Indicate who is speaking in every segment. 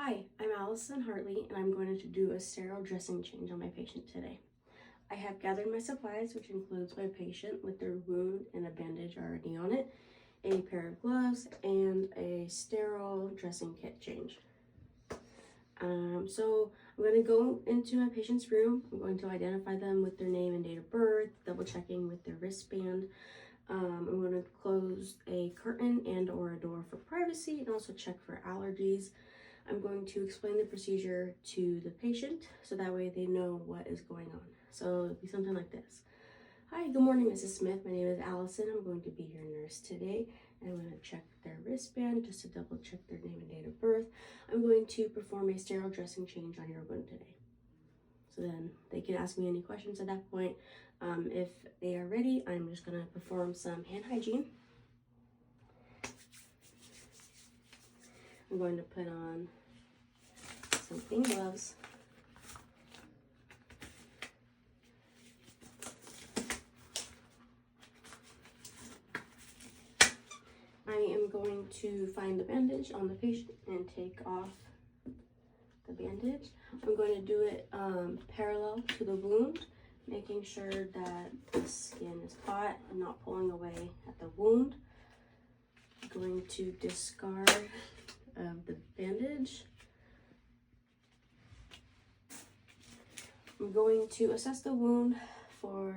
Speaker 1: Hi, I'm Allison Hartley, and I'm going to do a sterile dressing change on my patient today. I have gathered my supplies, which includes my patient with their wound and a bandage already on it, a pair of gloves, and a sterile dressing kit change. So I'm going to go into my patient's room. I'm going to identify them with their name and date of birth, double checking with their wristband. I'm going to close a curtain and or a door for privacy and also check for allergies. I'm going to explain the procedure to the patient so that way they know what is going on. So it'll be something like this. Hi, good morning, Mrs. Smith. My name is Allison. I'm going to be your nurse today. And I'm going to check their wristband just to double check their name and date of birth. I'm going to perform a sterile dressing change on your wound today. So then they can ask me any questions at that point. If they are ready, I'm just going to perform some hand hygiene. I'm going to put on some clean gloves. I am going to find the bandage on the patient and take off the bandage. I'm going to do it parallel to the wound, making sure that the skin is hot and not pulling away at the wound. I'm going to discard the bandage. I'm going to assess the wound for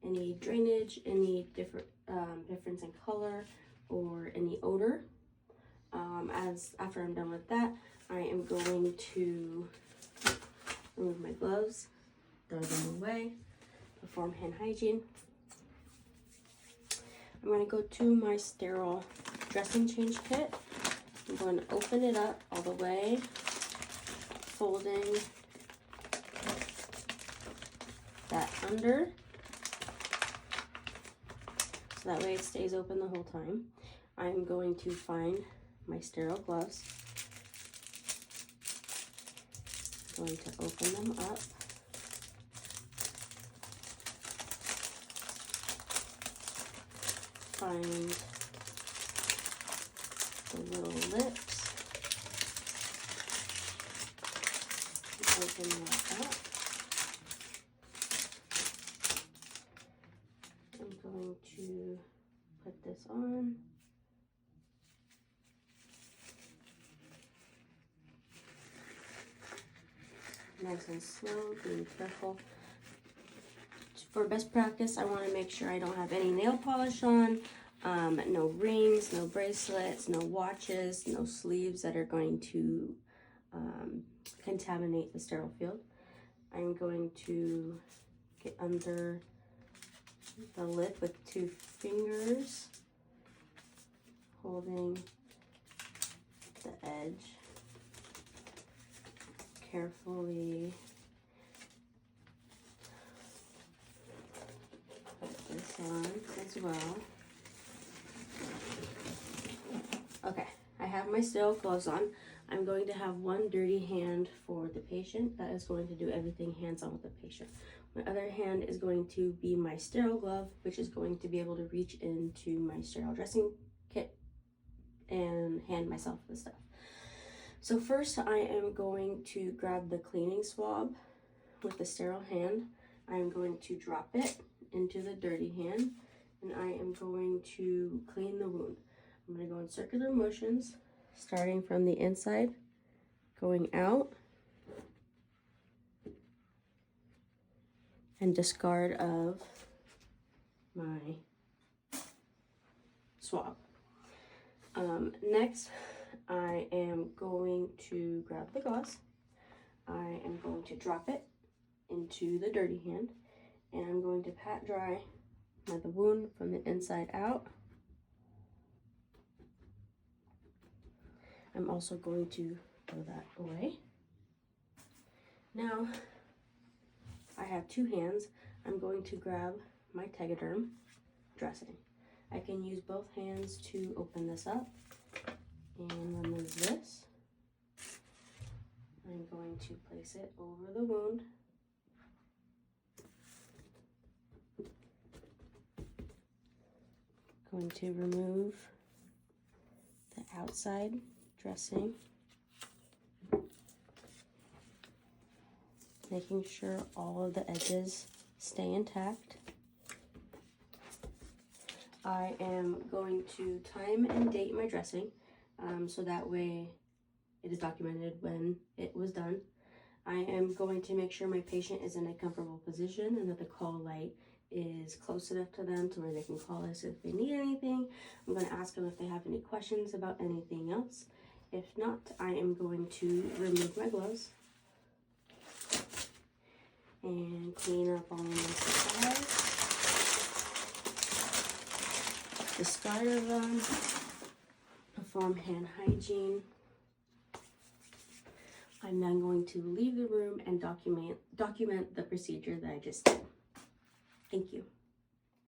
Speaker 1: any drainage, any difference in color, or any odor. After I'm done with that, I am going to remove my gloves, throw them away, perform hand hygiene. I'm going to go to my sterile dressing change kit. I'm going to open it up all the way, folding that under, so that way it stays open the whole time. I'm going to find my sterile gloves. I'm going to open them up. Find the little lips. Open that up. I'm going to put this on. Nice and slow, being careful. For best practice, I want to make sure I don't have any nail polish on, no rings, no bracelets, no watches, no sleeves that are going to contaminate the sterile field. I'm going to get under the lip with 2 fingers, holding the edge. Carefully put this on as well. Okay, I have my sterile gloves on. I'm going to have one dirty hand for the patient. That is going to do everything hands-on with the patient. My other hand is going to be my sterile glove, which is going to be able to reach into my sterile dressing kit and hand myself the stuff. So first I am going to grab the cleaning swab with the sterile hand. I am going to drop it into the dirty hand and I am going to clean the wound. I'm going to go in circular motions, starting from the inside, going out, and discard of my swab. Next, I am going to grab the gauze. I am going to drop it into the dirty hand, and I'm going to pat dry the wound from the inside out. I'm also going to throw that away. Now, I have 2 hands. I'm going to grab my Tegaderm dressing. I can use both hands to open this up and remove this. I'm going to place it over the wound. Going to remove the outside dressing. making sure all of the edges stay intact. I am going to time and date my dressing, so that way it is documented when it was done. I am going to make sure my patient is in a comfortable position and that the call light is close enough to them to where they can call us if they need anything. I'm going to ask them if they have any questions about anything else. If not, I am going to remove my gloves and clean up all of my supplies. Discard of them, perform hand hygiene. I'm then going to leave the room and document the procedure that I just did. Thank you.